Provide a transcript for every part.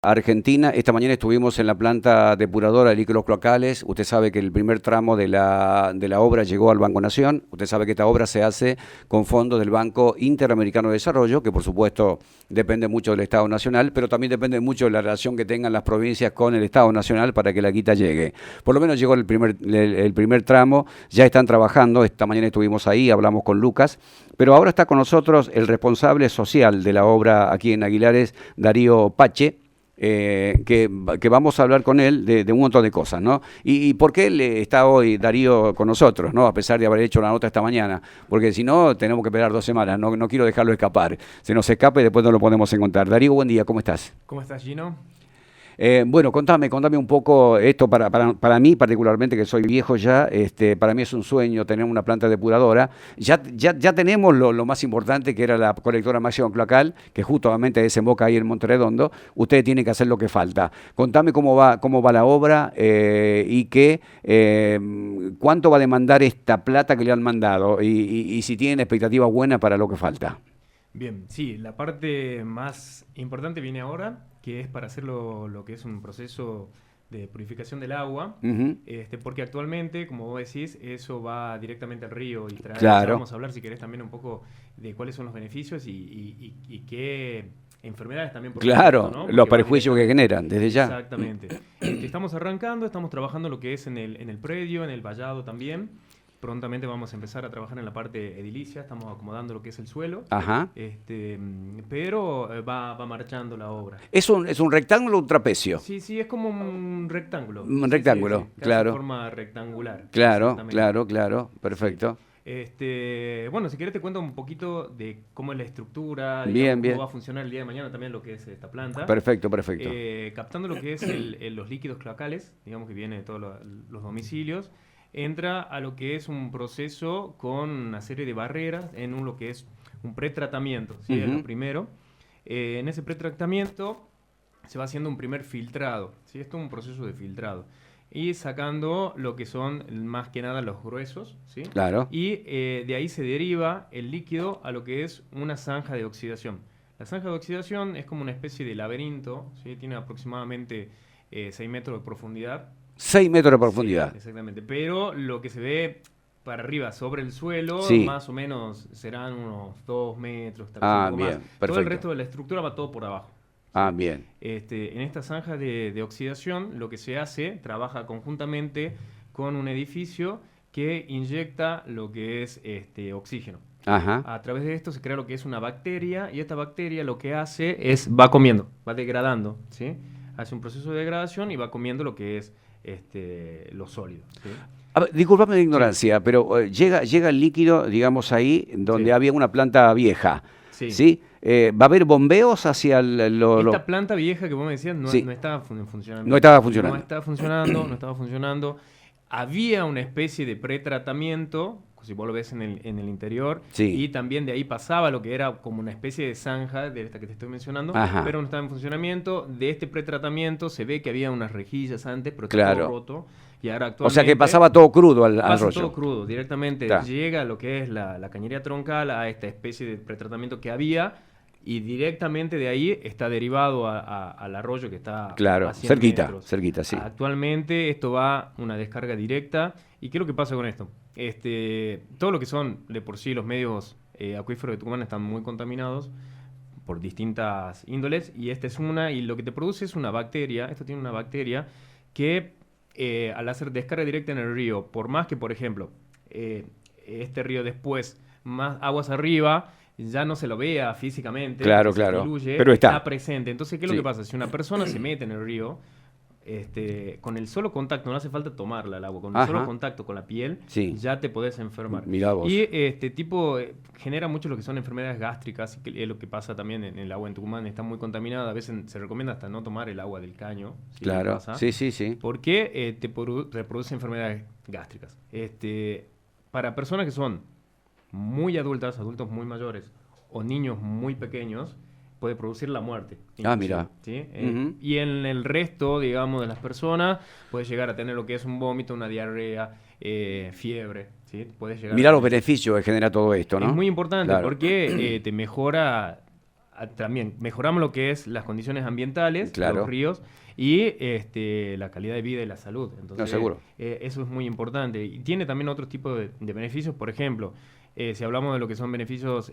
Argentina. Esta mañana estuvimos en la planta depuradora de líquidos cloacales. Usted sabe que el primer tramo de la obra llegó al Banco Nación. Usted sabe que esta obra se hace con fondos del Banco Interamericano de Desarrollo, que por supuesto depende mucho del Estado Nacional, pero también depende mucho de la relación que tengan las provincias con el Estado Nacional para que la guita llegue. Por lo menos llegó el primer tramo, ya están trabajando. Esta mañana estuvimos ahí, hablamos con Lucas, pero ahora está con nosotros el responsable social de la obra aquí en Aguilares, Darío Pache. Que vamos a hablar con él de un montón de cosas, ¿no? Y por qué él está hoy, Darío, con nosotros, ¿no? A pesar de haber hecho la nota esta mañana, porque si no, tenemos que esperar 2 semanas, no quiero dejarlo escapar. Se nos escapa y después no lo podemos encontrar. Darío, buen día, ¿cómo estás? ¿Cómo estás, Gino? Bueno, contame un poco esto para mí particularmente, que soy viejo ya. Para mí es un sueño tener una planta depuradora. Ya tenemos lo más importante, que era la colectora máxima cloacal, que justamente desemboca ahí en Monterredondo. Ustedes tienen que hacer lo que falta. Contame cómo va la obra, y cuánto va a demandar esta plata que le han mandado, y si tienen expectativas buenas para lo que falta. Bien, sí, la parte más importante viene ahora, que es para hacer lo que es un proceso de purificación del agua, Ujú. porque actualmente, como vos decís, eso va directamente al río y trae, ya Claro, vamos a hablar si querés también un poco de cuáles son los beneficios y qué enfermedades también por supuesto, claro, ¿no? los Porque van perjuicios que directamente. generan desde ya. Exactamente. Estamos arrancando, estamos trabajando lo que es en el predio, en el vallado también. Prontamente vamos a empezar a trabajar en la parte edilicia, estamos acomodando lo que es el suelo, Ajá. pero va marchando la obra. ¿Es un rectángulo o un trapecio? Sí, sí, es como un rectángulo. Un Sí, sí, rectángulo, sí, casi claro. forma rectangular. Claro, Exactamente. claro, claro, Sí. perfecto. Bueno, si querés te cuento un poquito de cómo es la estructura, digamos, Bien, cómo va bien. a funcionar el día de mañana también lo que es esta planta. Perfecto, perfecto. Captando lo que es los líquidos cloacales, digamos que viene de todos los domicilios, entra a lo que es un proceso con una serie de barreras en lo que es un pretratamiento, ¿sí? Es lo Ujú. primero. En ese pretratamiento se va haciendo un primer filtrado, ¿sí? Esto es un proceso de filtrado. Y sacando lo que son más que nada los gruesos, ¿sí? Claro. Y de ahí se deriva el líquido a lo que es una zanja de oxidación. La zanja de oxidación es como una especie de laberinto, ¿sí? Tiene aproximadamente 6 metros de profundidad. 6 metros de Sí, profundidad. exactamente. Pero lo que se ve para arriba sobre el suelo, Sí. más o menos serán unos 2 metros, tal vez un Ah, poco más. bien, Todo el perfecto. resto de la estructura va todo por abajo. Ah, ¿Sí? bien. En esta zanja de oxidación, lo que se hace, trabaja conjuntamente con un edificio que inyecta lo que es oxígeno. Ajá. A través de esto se crea lo que es una bacteria y esta bacteria lo que hace es va comiendo, va degradando, ¿sí? Hace un proceso de degradación y va comiendo lo que es los sólidos, ¿sí? A ver, discúlpame la Sí, ignorancia, pero llega el líquido, digamos, ahí donde sí, había una planta vieja, sí. ¿sí? ¿Va a haber bombeos hacia Esta planta vieja que vos me decías no Sí, estaba en no funcionamiento. estaba No funcionando. estaba funcionando, no estaba funcionando. Había una especie de pretratamiento, si vos lo ves en el interior, Sí. y también de ahí pasaba lo que era como una especie de zanja de esta que te estoy mencionando, Ajá. pero no estaba en funcionamiento. De este pretratamiento se ve que había unas rejillas antes, pero está todo Claro. roto. Y ahora O sea que actualmente pasaba todo crudo al pasa todo rollo. crudo. Directamente Está. llega a lo que es la cañería troncal, a esta especie de pretratamiento que había, y directamente de ahí está derivado al arroyo que está Claro, a 100 cerquita, metros. cerquita, sí. Actualmente esto va una descarga directa. ¿Y qué es lo que pasa con esto? Todo lo que son de por sí los medios acuíferos de Tucumán están muy contaminados por distintas índoles, y esta es una, y lo que te produce es una bacteria. Esto tiene una bacteria que al hacer descarga directa en el río, por más que, por ejemplo, este río después, más aguas arriba, ya no se lo vea físicamente, Claro, porque se claro. diluye, Pero está está. presente. Entonces, ¿qué es lo que Sí. pasa? Si una persona se mete en el río, con el solo contacto, no hace falta tomarla el agua, con el solo Ajá. contacto con la piel, Sí. ya te podés enfermar. Mirá vos. Y genera mucho lo que son enfermedades gástricas, que es lo que pasa también en el agua en Tucumán, está muy contaminada. A veces se recomienda hasta no tomar el agua del caño, si Claro. pasa, Sí, sí, sí. porque te produce enfermedades gástricas. Para personas que son muy adultas, adultos muy mayores o niños muy pequeños, puede producir la muerte. Ah, Inclusive, mira. ¿sí? Ujú. Y en el resto, digamos, de las personas, puede llegar a tener lo que es un vómito, una diarrea, fiebre, ¿sí? Puede llegar a Mirá los tener. beneficios que genera todo esto, Es ¿no? muy importante Claro. porque te mejora también mejoramos lo que es las condiciones ambientales, Claro. los ríos, y la calidad de vida y la salud. Entonces, No, seguro. eso es muy importante. Y tiene también otro tipo de beneficios, por ejemplo, si hablamos de lo que son beneficios,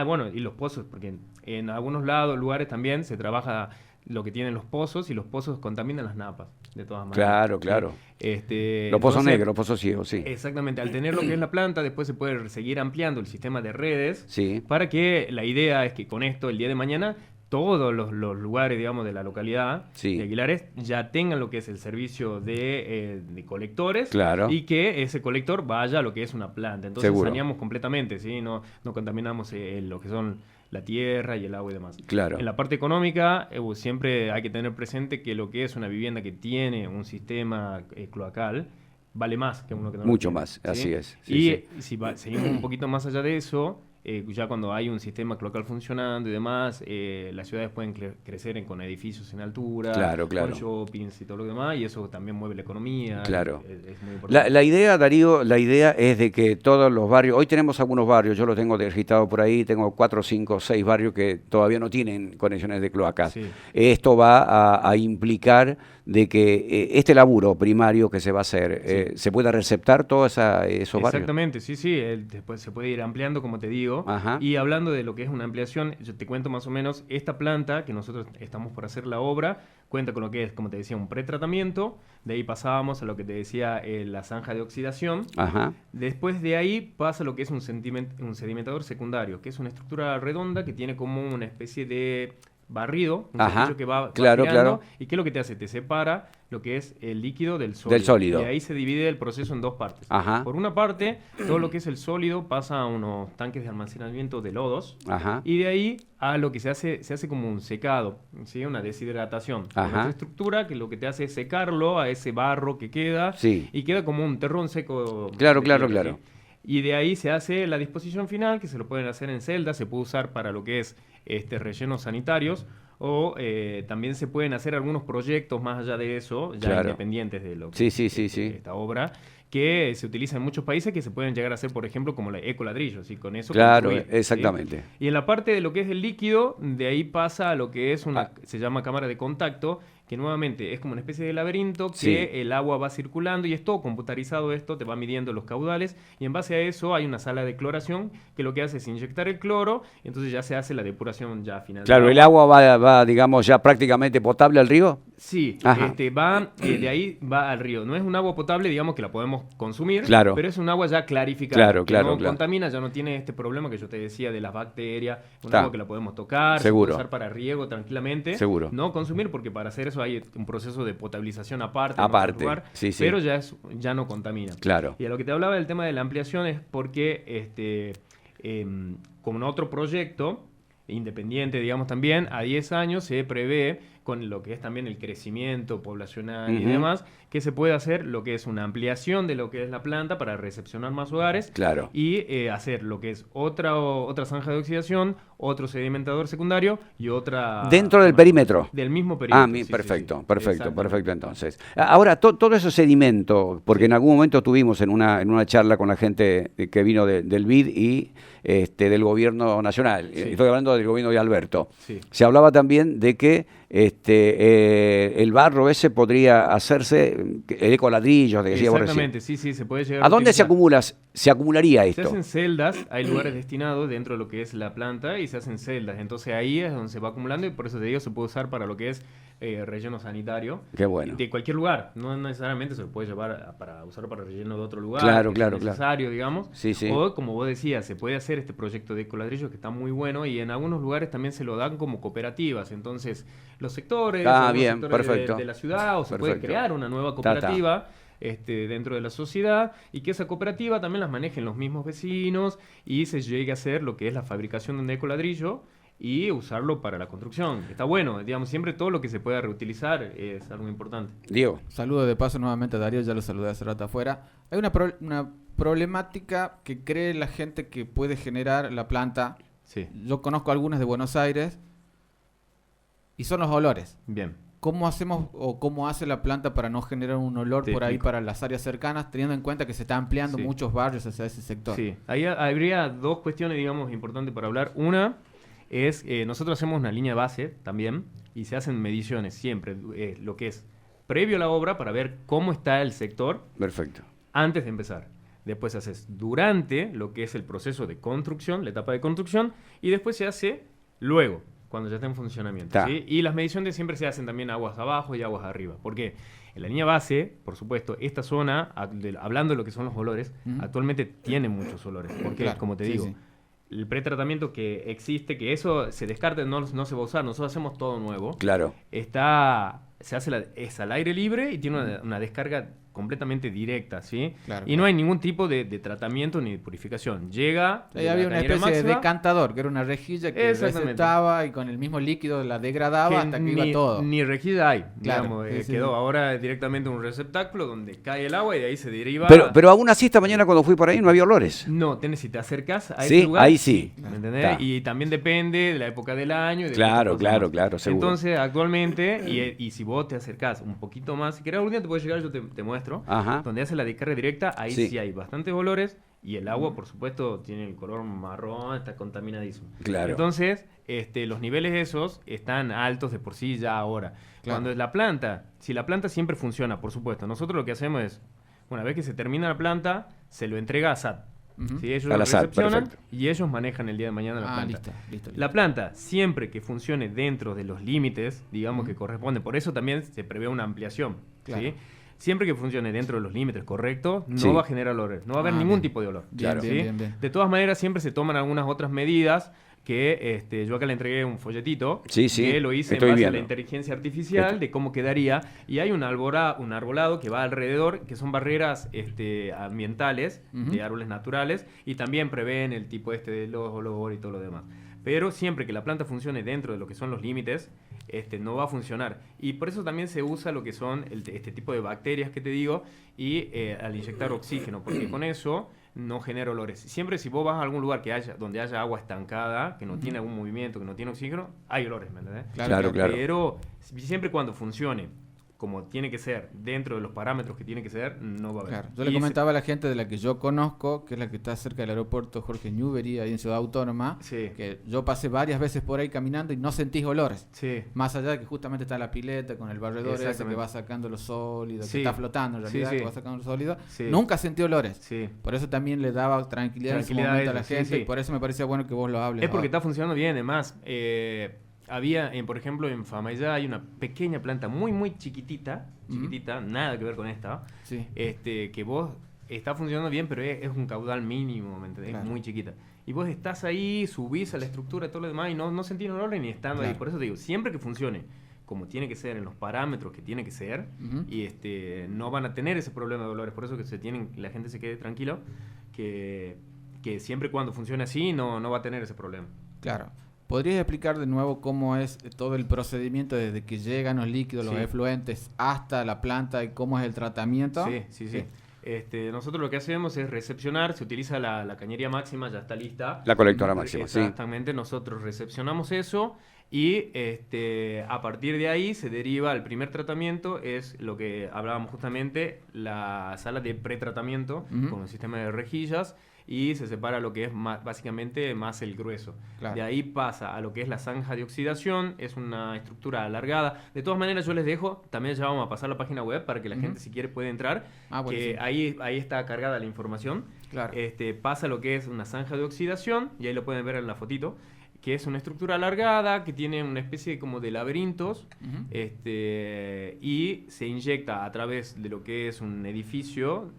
bueno, y los pozos, porque en algunos lugares también se trabaja lo que tienen los pozos, y los pozos contaminan las napas, de todas maneras. Claro, claro. ¿Sí? Los pozos Entonces, negros, los pozos ciegos, sí. exactamente, al tener lo que es la planta, después se puede seguir ampliando el sistema de redes, Sí. para que la idea es que con esto, el día de mañana, todos los lugares, digamos, de la localidad Sí. de Aguilares ya tengan lo que es el servicio de colectores, Claro. y que ese colector vaya a lo que es una planta. Entonces Seguro. saneamos completamente, ¿sí? No contaminamos lo que son la tierra y el agua y demás. Claro. En la parte económica, siempre hay que tener presente que lo que es una vivienda que tiene un sistema cloacal vale más que uno que no lo Mucho tiene, más, ¿sí? así es. Sí, Y sí. si seguimos un poquito más allá de eso, ya cuando hay un sistema cloacal funcionando y demás, las ciudades pueden crecer con edificios en altura, Claro, claro. con shoppings y todo lo demás, y eso también mueve la economía. Claro. Es muy importante. La idea, Darío, la idea es de que todos los barrios, hoy tenemos algunos barrios, yo los tengo registrados por ahí, tengo 4, 5, 6 barrios que todavía no tienen conexiones de cloacas. Sí. Esto va a implicar de que este laburo primario que se va a hacer, se pueda receptar todos esos barrios. Exactamente, sí, sí, después se puede ir ampliando, como te digo. Ajá. Y hablando de lo que es una ampliación, yo te cuento más o menos, esta planta que nosotros estamos por hacer la obra, cuenta con lo que es, como te decía, un pretratamiento. De ahí pasábamos a lo que te decía, la zanja de oxidación. Ajá. Después de ahí pasa lo que es un sedimentador secundario, que es una estructura redonda que tiene como una especie de barrido, un Ajá, cepillo que va claro, girando. claro. ¿Y qué es lo que te hace? Te separa lo que es el líquido del sólido. Del sólido. Y ahí se divide el proceso en dos partes. Ajá. Por una parte, todo lo que es el sólido pasa a unos tanques de almacenamiento de lodos. Ajá. Y de ahí a lo que se hace como un secado, ¿sí? Una deshidratación. Con Ajá. esta estructura que lo que te hace es secarlo a ese barro que queda. Sí. Y queda como un terrón seco. Claro, de claro, tierra, claro. ¿sí? Y de ahí se hace la disposición final, que se lo pueden hacer en celdas, se puede usar para lo que es rellenos sanitarios, o también se pueden hacer algunos proyectos más allá de eso, ya Claro. independientes de lo que Sí, sí, es sí, sí. esta obra, que se utiliza en muchos países, que se pueden llegar a hacer, por ejemplo, como la ecoladrillo, ¿sí? Con eso Claro, construir, ¿sí? exactamente. Y en la parte de lo que es el líquido, de ahí pasa a lo que es se llama cámara de contacto, que nuevamente es como una especie de laberinto que Sí. el agua va circulando, y es todo computarizado esto, te va midiendo los caudales, y en base a eso hay una sala de cloración que lo que hace es inyectar el cloro, y entonces ya se hace la depuración ya final. Claro, el agua va, digamos, ya prácticamente potable al río. Sí, Ajá. va de ahí va al río. No es un agua potable, digamos, que la podemos consumir, Claro. pero es un agua ya clarificada. Claro, que claro, no claro. contamina, ya no tiene este problema que yo te decía de las bacterias. Un Está. agua que la podemos tocar, Seguro. se puede usar para riego tranquilamente. Seguro. No consumir, porque para hacer eso hay un proceso de potabilización aparte. en Aparte, otro lugar, sí, sí. pero ya no contamina. Claro. Y a lo que te hablaba del tema de la ampliación es porque, como en otro proyecto independiente, digamos, también, a 10 años se prevé, con lo que es también el crecimiento poblacional y Ujú. demás, que se puede hacer lo que es una ampliación de lo que es la planta para recepcionar más hogares. Claro. Y hacer lo que es otra zanja de oxidación, otro sedimentador secundario y otra... Dentro del perímetro. Del mismo perímetro. Ah, sí, sí, perfecto, sí. perfecto, Exactamente. perfecto entonces. Ahora, todo ese sedimento, porque en algún momento tuvimos en una charla con la gente que vino del BID y del gobierno nacional, Sí. estoy hablando del gobierno de Alberto, Sí. se hablaba también de que el barro ese podría hacerse, el ecoladrillo, que decía vos recién. Exactamente, sí, sí, se puede llegar ¿A dónde se utilizar. acumularía Se esto? hacen celdas, hay lugares destinados dentro de lo que es la planta y se hacen celdas. Entonces ahí es donde se va acumulando, y por eso te digo, se puede usar para lo que es relleno sanitario. Qué bueno. De cualquier lugar, no necesariamente se lo puede llevar para usarlo para relleno de otro lugar. Claro, que claro, sea necesario, digamos. Sí, sí. O como vos decías, se puede hacer este proyecto de ecoladrillo que está muy bueno, y en algunos lugares también se lo dan como cooperativas. Entonces los sectores, Ah, algunos bien, sectores perfecto. de la ciudad, o se puede Perfecto. crear una nueva Ta, ta. cooperativa dentro de la sociedad, y que esa cooperativa también las manejen los mismos vecinos, y se llegue a hacer lo que es la fabricación de un ecoladrillo y usarlo para la construcción. Está bueno, digamos, siempre todo lo que se pueda reutilizar es algo importante. Diego. Saludo de paso nuevamente a Darío, ya lo saludé hace rato afuera. Hay una problemática que cree la gente que puede generar la planta. Sí, Yo conozco algunas de Buenos Aires y son los olores. bien. ¿Cómo hacemos o cómo hace la planta para no generar un olor Te por ahí explico. para las áreas cercanas, teniendo en cuenta que se está ampliando Sí. muchos barrios hacia ese sector? Sí, ahí habría dos cuestiones, digamos, importantes para hablar. Una es, nosotros hacemos una línea base también y se hacen mediciones siempre, lo que es previo a la obra para ver cómo está el sector. Perfecto. Antes de empezar. Después haces durante lo que es el proceso de construcción, la etapa de construcción, y después se hace luego, cuando ya está en funcionamiento. ¿Sí? Y las mediciones siempre se hacen también aguas abajo y aguas arriba. Porque en la línea base, por supuesto, esta zona, hablando de lo que son los olores, actualmente tiene muchos olores. Porque, como te digo, el pretratamiento que existe, que eso se descarta, no se va a usar, nosotros hacemos todo nuevo. Claro. Se hace es al aire libre y tiene una descarga completamente directa, ¿sí? Claro, y no hay ningún tipo de tratamiento ni de purificación. Llega... Ahí había una especie de decantador, que era una rejilla que receptaba y con el mismo líquido la degradaba hasta que iba todo. Ni rejilla hay, claro, digamos. Quedó ahora directamente un receptáculo donde cae el agua y de ahí se deriva... Pero aún así esta mañana cuando fui por ahí no había olores. No, si te acercas a ese lugar... Ahí sí. ¿Me entendés? Y también depende de la época del año. Claro, seguro. Entonces, actualmente, y si vos te acercás un poquito más, si querés algún día te puedes llegar, yo te muestro. Ajá. Donde hace la descarga directa, ahí sí hay bastantes olores y el agua, por supuesto, tiene el color marrón, está contaminadísimo. Claro. Entonces, los niveles esos están altos de por sí ya ahora. Claro. Cuando la planta, si la planta siempre funciona, por supuesto, nosotros lo que hacemos es, una vez que se termina la planta, se lo entrega a SAT. ¿Sí? Ellos lo recepcionan y ellos manejan el día de mañana la planta. Listo. La planta, siempre que funcione dentro de los límites, digamos que corresponde, por eso también se prevé una ampliación. Claro. ¿Sí? Siempre que funcione dentro de los límites correctos, no va a generar olores, no va a haber ningún tipo de olor. Claro. ¿Sí? Bien. De todas maneras, siempre se toman algunas otras medidas que yo acá le entregué un folletito que lo hice en base a la inteligencia artificial de cómo quedaría. Y hay un arbolado que va alrededor, que son barreras ambientales de árboles naturales y también prevén el tipo de los olores y todo lo demás. Pero siempre que la planta funcione dentro de lo que son los límites, no va a funcionar. Y por eso también se usa lo que son este tipo de bacterias que te digo y al inyectar oxígeno, porque con eso no genera olores. Siempre si vos vas a algún lugar donde haya agua estancada, que no tiene algún movimiento, que no tiene oxígeno, hay olores, ¿me entendés? Claro. Pero siempre cuando funcione como tiene que ser, dentro de los parámetros que tiene que ser, no va a haber. Claro. Yo le comentaba a la gente de la que yo conozco, que es la que está cerca del aeropuerto Jorge Newbery, ahí en Ciudad Autónoma, que yo pasé varias veces por ahí caminando y no sentís olores. Más allá de que justamente está la pileta con el barredor ese que va sacando los sólidos, que está flotando en realidad, que va sacando los sólidos. Nunca sentí olores. Por eso también le daba tranquilidad en su momento a la gente y por eso me parecía bueno que vos lo hables. Es porque está funcionando bien, además. Había, por ejemplo, en Famayá hay una pequeña planta muy chiquitita, nada que ver con esta, que vos está funcionando bien, pero es un caudal mínimo, ¿me entendés? Es muy chiquita. Y vos estás ahí, subís a la estructura y todo lo demás y no sentís olor ni estando ahí. Por eso te digo, siempre que funcione como tiene que ser, en los parámetros que tiene que ser, y no van a tener ese problema de olores. Por eso que la gente se quede tranquilo, que siempre cuando funcione así no va a tener ese problema. Claro. ¿Podrías explicar de nuevo cómo es todo el procedimiento desde que llegan los líquidos, los efluentes, hasta la planta y cómo es el tratamiento? Sí. Nosotros lo que hacemos es recepcionar, se utiliza la cañería máxima, ya está lista. La colectora máxima, Exactamente, nosotros recepcionamos eso y a partir de ahí se deriva el primer tratamiento, es lo que hablábamos justamente, la sala de pretratamiento con un sistema de rejillas, y se separa lo que es básicamente más el grueso. De ahí pasa a lo que es la zanja de oxidación, es una estructura alargada. De todas maneras yo les dejo, también ya vamos a pasar la página web para que la gente si quiere puede entrar, que ahí está cargada la información. Pasa lo que es una zanja de oxidación, y ahí lo pueden ver en la fotito, que es una estructura alargada, que tiene una especie como de laberintos, y se inyecta a través de lo que es un edificio,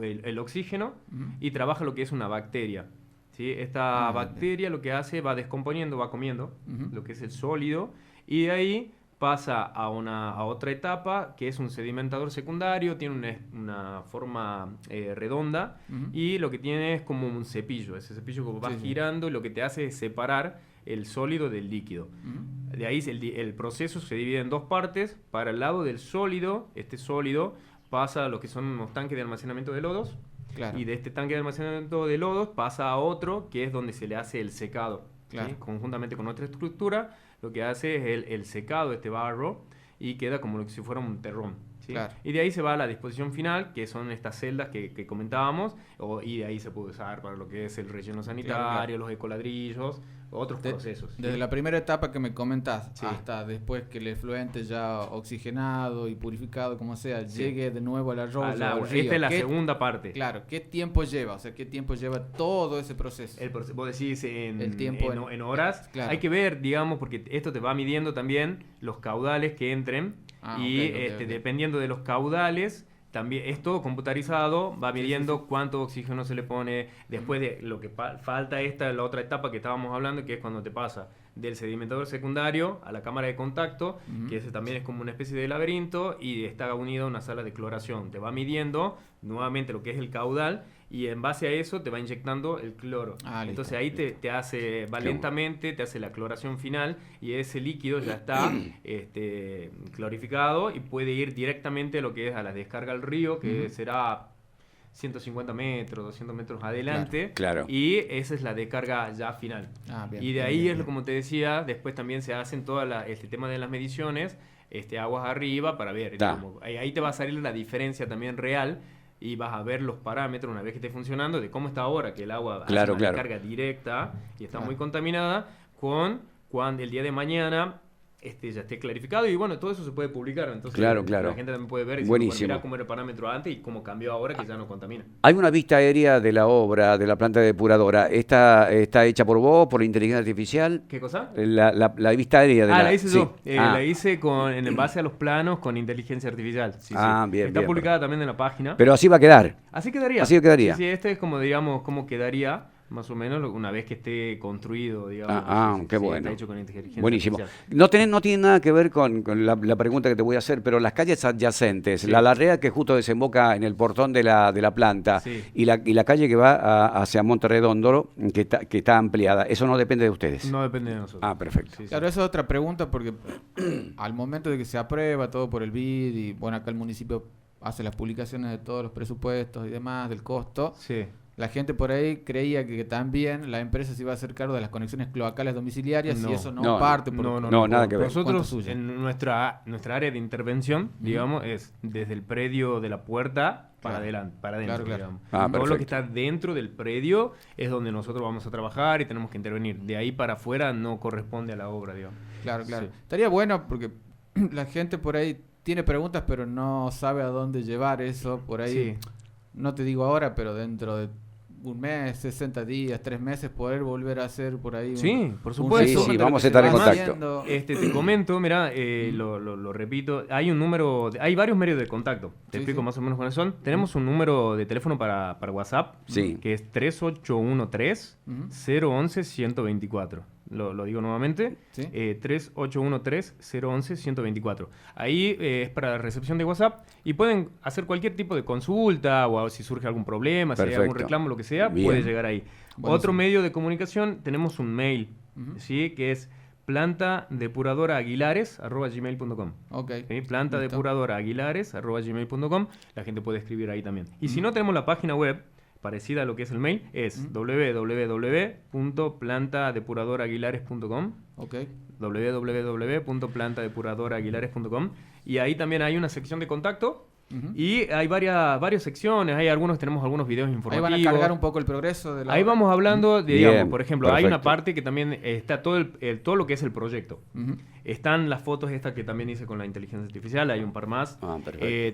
el oxígeno, y trabaja lo que es una bacteria. ¿Sí? Esta bacteria lo que hace, va descomponiendo, va comiendo lo que es el sólido, y de ahí pasa a otra etapa, que es un sedimentador secundario, tiene una forma redonda, y lo que tiene es como un cepillo. Ese cepillo que va girando, lo que te hace es separar el sólido del líquido. De ahí el proceso se divide en dos partes. Para el lado del sólido, este sólido pasa a lo que son unos tanques de almacenamiento de lodos, y de este tanque de almacenamiento de lodos pasa a otro, que es donde se le hace el secado. ¿Sí? Conjuntamente con otra estructura, lo que hace es el secado de este barro, y queda como si fuera un terrón. ¿Sí? Y de ahí se va a la disposición final, que son estas celdas que comentábamos, y de ahí se puede usar para lo que es el relleno sanitario, los ecoladrillos, otros procesos. Desde la primera etapa que me comentás hasta después que el efluente ya oxigenado y purificado, como sea, llegue de nuevo al arroyo, al agua. río. Esta es la segunda parte. Claro, ¿qué tiempo lleva? O sea, ¿qué tiempo lleva todo ese proceso? Vos decís el tiempo en horas. Claro. Hay que ver, digamos, porque esto te va midiendo también los caudales que entren okay. Dependiendo de los caudales, también es todo computarizado, va midiendo cuánto oxígeno se le pone, después de lo que falta la otra etapa que estábamos hablando, que es cuando te pasa del sedimentador secundario a la cámara de contacto, que ese también es como una especie de laberinto y está unido a una sala de cloración. Te va midiendo nuevamente lo que es el caudal y en base a eso te va inyectando el cloro. Entonces ahí te hace, va lentamente, te hace la cloración final y ese líquido ya está clorificado y puede ir directamente a lo que es a la descarga al río, que será 150 metros, 200 metros adelante. Claro. Y esa es la descarga ya final. Bien, y de ahí es como te decía, después también se hacen todo este tema de las mediciones, aguas arriba para ver. Ahí te va a salir la diferencia también real y vas a ver los parámetros una vez que esté funcionando de cómo está ahora, que el agua hace una descarga directa y está muy contaminada, con cuando el día de mañana ya esté clarificado y bueno, todo eso se puede publicar, entonces la gente también puede ver y decir, mira cómo era el parámetro antes y cómo cambió ahora que ya no contamina. Hay una vista aérea de la obra, de la planta depuradora, ¿está hecha por vos, por la inteligencia artificial? ¿Qué cosa? La vista aérea de la hice yo, la hice en base a los planos con inteligencia artificial. Bien, está publicada también en la página. Pero así va a quedar. Así quedaría. Así quedaría. Sí, es como, digamos, cómo quedaría más o menos una vez que esté construido, digamos. Qué bueno. Está hecho con inteligencia buenísimo. artificial. No tiene nada que ver con la pregunta que te voy a hacer, pero las calles adyacentes, la Larrea que justo desemboca en el portón de la planta y la calle que va hacia Monterredondo, que está ampliada, ¿eso no depende de ustedes? No depende de nosotros. Perfecto. Claro, esa es otra pregunta porque al momento de que se aprueba todo por el BID y bueno, acá el municipio hace las publicaciones de todos los presupuestos y demás, del costo. La gente por ahí creía que también la empresa se iba a hacer cargo de las conexiones cloacales domiciliarias y eso no parte. No, nada que ver. Nosotros, en nuestra área de intervención, digamos, es desde el predio de la puerta para adentro, digamos. Todo lo que está dentro del predio es donde nosotros vamos a trabajar y tenemos que intervenir. De ahí para afuera no corresponde a la obra, digamos. Claro. Estaría bueno porque la gente por ahí tiene preguntas pero no sabe a dónde llevar eso. Por ahí, no te digo ahora, pero dentro de un mes, 60 días, 3 meses, poder volver a hacer por ahí. Por supuesto. Sí, vamos a estar en contacto. Te comento, mira, lo repito, hay varios medios de contacto. Te explico más o menos cuáles son. Tenemos un número de teléfono para WhatsApp, que es 3813-011-124. Lo digo nuevamente, 3813-011-124. Ahí es para la recepción de WhatsApp y pueden hacer cualquier tipo de consulta o si surge algún problema, si hay algún reclamo, lo que sea, puede llegar ahí. Buenísimo. Otro medio de comunicación, tenemos un mail, que es plantadepuradoraAguilares@gmail.com. PlantadepuradoraAguilares@gmail.com. La gente puede escribir ahí también. Y si no, tenemos la página web parecida a lo que es el mail, es www.plantadepuradoraguilares.com. www.plantadepuradoraguilares.com. Y ahí también hay una sección de contacto. Y hay varias secciones, tenemos algunos videos informativos. Ahí van a cargar un poco el progreso de la Ahí vamos hablando de, digamos, por ejemplo, hay una parte que también está todo lo que es el proyecto. Están las fotos estas que también hice con la inteligencia artificial, hay un par más.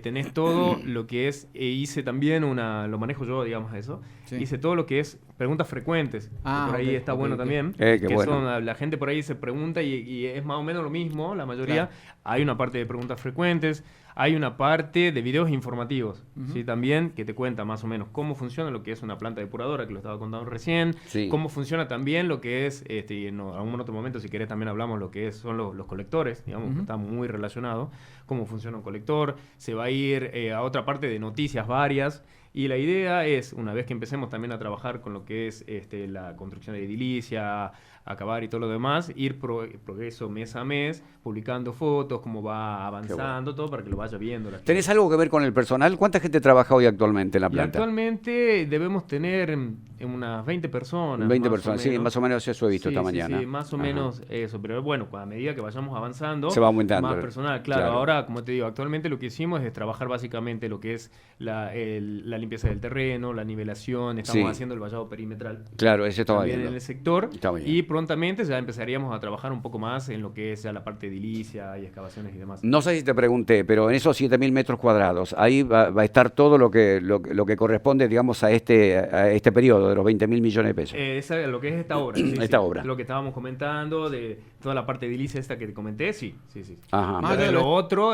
Tenés todo lo que es, hice también lo manejo yo, digamos eso. Hice todo lo que es preguntas frecuentes, que por ahí está bueno también. La gente por ahí se pregunta y es más o menos lo mismo, la mayoría. Hay una parte de preguntas frecuentes. Hay una parte de videos informativos, también, que te cuenta más o menos cómo funciona lo que es una planta depuradora, que lo estaba contando recién, cómo funciona también lo que es, en algún otro momento, si querés, también hablamos lo que son los colectores, digamos, que está muy relacionado, cómo funciona un colector. Se va a ir a otra parte de noticias varias. Y la idea es, una vez que empecemos también a trabajar con lo que es la construcción de edilicia, acabar y todo lo demás, ir progreso mes a mes, publicando fotos, cómo va avanzando, todo para que lo vaya viendo. ¿Tenés algo que ver con el personal? ¿Cuánta gente trabaja hoy actualmente en la planta? Actualmente debemos tener unas 20 personas. 20 personas, sí, más o menos eso he visto esta mañana. Sí, más o menos eso, pero bueno, a medida que vayamos avanzando, se va aumentando. Más personal, claro. Ahora, como te digo, actualmente lo que hicimos es trabajar básicamente lo que es la limpieza limpieza del terreno, la nivelación, estamos haciendo el vallado perimetral. Claro, ese estaba bien viendo. En el sector. Y prontamente ya empezaríamos a trabajar un poco más en lo que es ya la parte de edilicia y excavaciones y demás. No sé si te pregunté, pero en esos 7.000 metros cuadrados, ahí va a estar todo lo que corresponde, digamos, a este periodo de los 20.000 millones de pesos. Lo que es esta obra. Sí, esta obra. Lo que estábamos comentando, de toda la parte de edilicia esta que te comenté, sí. Ajá. Pero de lo otro,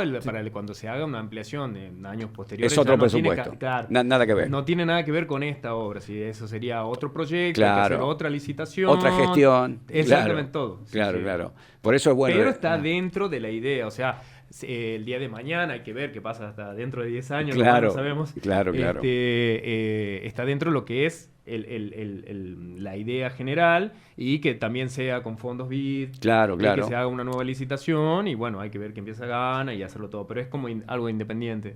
cuando se haga una ampliación en años posteriores... Es otro presupuesto. Nada que ver. No tiene nada que ver con esta obra, sí. Eso sería otro proyecto, claro. hay que hacer otra licitación. Otra gestión. Exactamente todo. Claro. Por eso es bueno. Pero está dentro de la idea, o sea... el día de mañana hay que ver qué pasa hasta dentro de 10 años, claro, no sabemos. Claro. Está dentro de lo que es la idea general y que también sea con fondos BID, claro. que se haga una nueva licitación y bueno, hay que ver que empieza a ganar y hacerlo todo, pero es como algo independiente.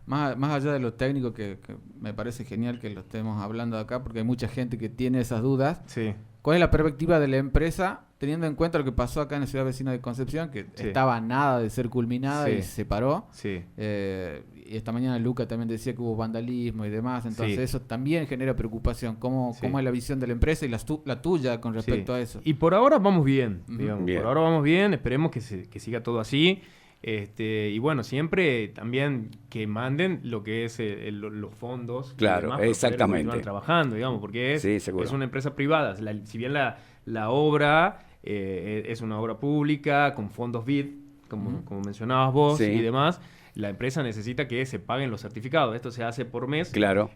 Más allá de lo técnico, que me parece genial que lo estemos hablando acá, porque hay mucha gente que tiene esas dudas. Sí. ¿Cuál es la perspectiva de la empresa, teniendo en cuenta lo que pasó acá en la ciudad vecina de Concepción, que estaba a nada de ser culminada y se paró? Sí. Y esta mañana Luca también decía que hubo vandalismo y demás, entonces eso también genera preocupación. ¿Cómo es la visión de la empresa y la tuya con respecto a eso? Y por ahora vamos bien, digamos. Bien. Por ahora vamos bien, esperemos que siga todo así. Y bueno, siempre también que manden lo que es los fondos. Claro, demás, exactamente. Para trabajando, digamos, porque es una empresa privada. Si bien la obra es una obra pública con fondos BID, como mencionabas vos y demás, la empresa necesita que se paguen los certificados. Esto se hace por mes. Claro.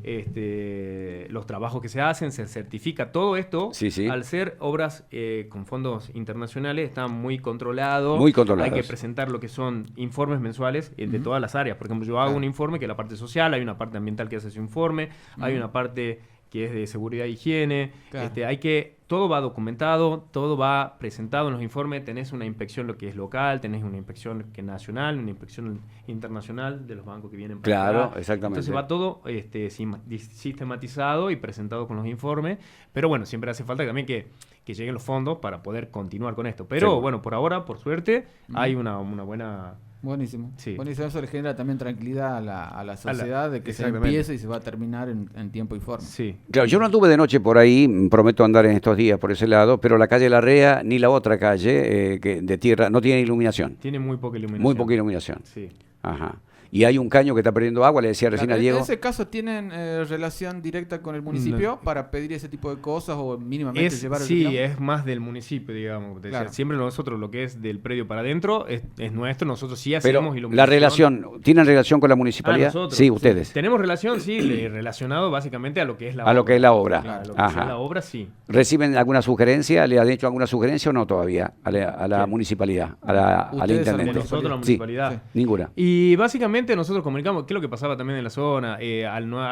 Los trabajos que se hacen, se certifica. Todo esto, al ser obras con fondos internacionales, está muy controlado. Muy controlados. Hay que presentar lo que son informes mensuales de todas las áreas. Por ejemplo, yo hago un informe que es la parte social, hay una parte ambiental que hace ese informe, hay una parte que es de seguridad e higiene. Claro. Todo va documentado, todo va presentado en los informes. Tenés una inspección lo que es local, tenés una inspección que es nacional, una inspección internacional de los bancos que vienen para acá. Acá. Exactamente. Entonces va todo sistematizado y presentado con los informes. Pero bueno, siempre hace falta también que lleguen los fondos para poder continuar con esto. Pero bueno, por ahora, por suerte, hay una buena... Buenísimo. Sí. Buenísimo. Eso le genera también tranquilidad a la sociedad de que se empiece y se va a terminar en tiempo y forma. Sí. Claro, yo no anduve de noche por ahí, prometo andar en estos días por ese lado, pero la calle Larrea ni la otra calle que de tierra no tiene iluminación. Tiene muy poca iluminación. Muy poca iluminación. Sí. Ajá. Y hay un caño que está perdiendo agua, le decía recién a Diego. ¿En ese caso tienen relación directa con el municipio para pedir ese tipo de cosas o mínimamente llevar el reclamo? Sí, es más del municipio, digamos. Claro. Siempre nosotros lo que es del predio para adentro es nuestro, nosotros sí hacemos iluminación. ¿La relación, tienen relación con la municipalidad? Nosotros, sí, ustedes. Tenemos relación, sí, relacionado básicamente a lo que es la obra. A lo que es la obra. Claro, a lo que es la obra, sí. ¿Reciben alguna sugerencia? ¿Le han hecho alguna sugerencia o no todavía a la municipalidad, a la intendente? Nosotros, la municipalidad. Sí, ninguna. Y básicamente nosotros comunicamos, ¿qué es lo que pasaba también en la zona?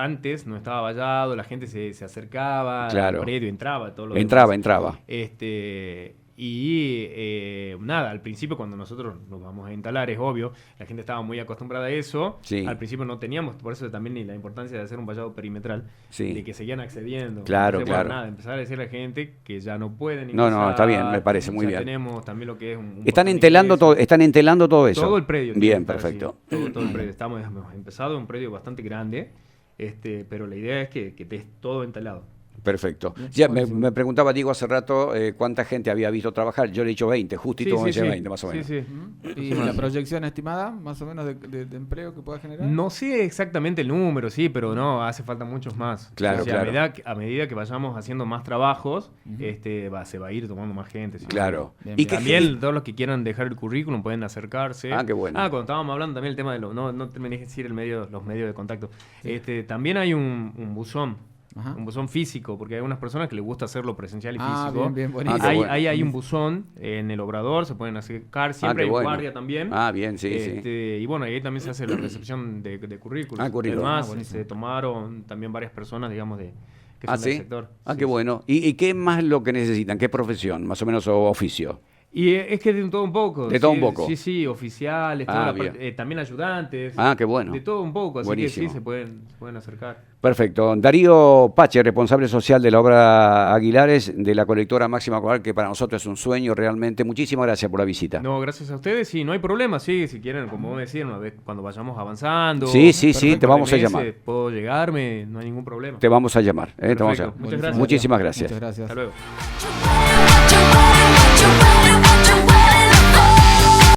Antes no estaba vallado, la gente se acercaba al predio, entraba. Todo lo entraba. Nada, al principio cuando nosotros nos vamos a instalar, es obvio, la gente estaba muy acostumbrada a eso. Sí. Al principio no teníamos, por eso también ni la importancia de hacer un vallado perimetral, de que seguían accediendo. Claro, Entonces, claro. Bueno, nada, empezar a decir a la gente que ya no pueden ingresar. No, está bien, me parece muy bien. Tenemos también lo que es están entelando todo eso. Todo el predio. Bien, perfecto. Sí, todo el predio. Hemos empezado un predio bastante grande, pero la idea es que esté todo entelado. Perfecto. Ya me preguntaba Diego hace rato cuánta gente había visto trabajar. Yo le he dicho 20, justito como decía 20 más o menos. Sí. ¿Y la proyección estimada, más o menos, de empleo que pueda generar? No sé exactamente el número, sí, pero no, hace falta muchos más. Claro, claro. A medida que vayamos haciendo más trabajos, se va a ir tomando más gente. ¿Sí? Claro. Bien. Y también todos los que quieran dejar el currículum pueden acercarse. Ah, qué bueno. Cuando estábamos hablando también el tema de no terminé de decir los medios de contacto. Sí. También hay un buzón. Ajá. Un buzón físico, porque hay unas personas que les gusta hacerlo presencial y físico. Bien, buenísimo. Hay un buzón en el obrador, se pueden acercar, siempre hay guardia también. Bien, sí. Y bueno, ahí también se hace la recepción de currículos. Además, se tomaron también varias personas, digamos, que son del sector. Qué bueno. ¿Y qué más lo que necesitan? ¿Qué profesión, más o menos, o oficio? Y es que de todo un poco. De todo un poco. Sí, oficiales, también ayudantes. Qué bueno. De todo un poco, así Buenísimo. que sí, se pueden acercar. Perfecto. Darío Pache, responsable social de la obra Aguilares, de la colectora Máxima Coral, que para nosotros es un sueño realmente. Muchísimas gracias por la visita. No, gracias a ustedes. Sí, no hay problema. Sí, si quieren, como vos decís, una vez cuando vayamos avanzando. Sí, te vamos a llamar. Puedo llegarme, no hay ningún problema. Te vamos a llamar. Muchas gracias. Muchísimas gracias. Muchas gracias. Hasta luego.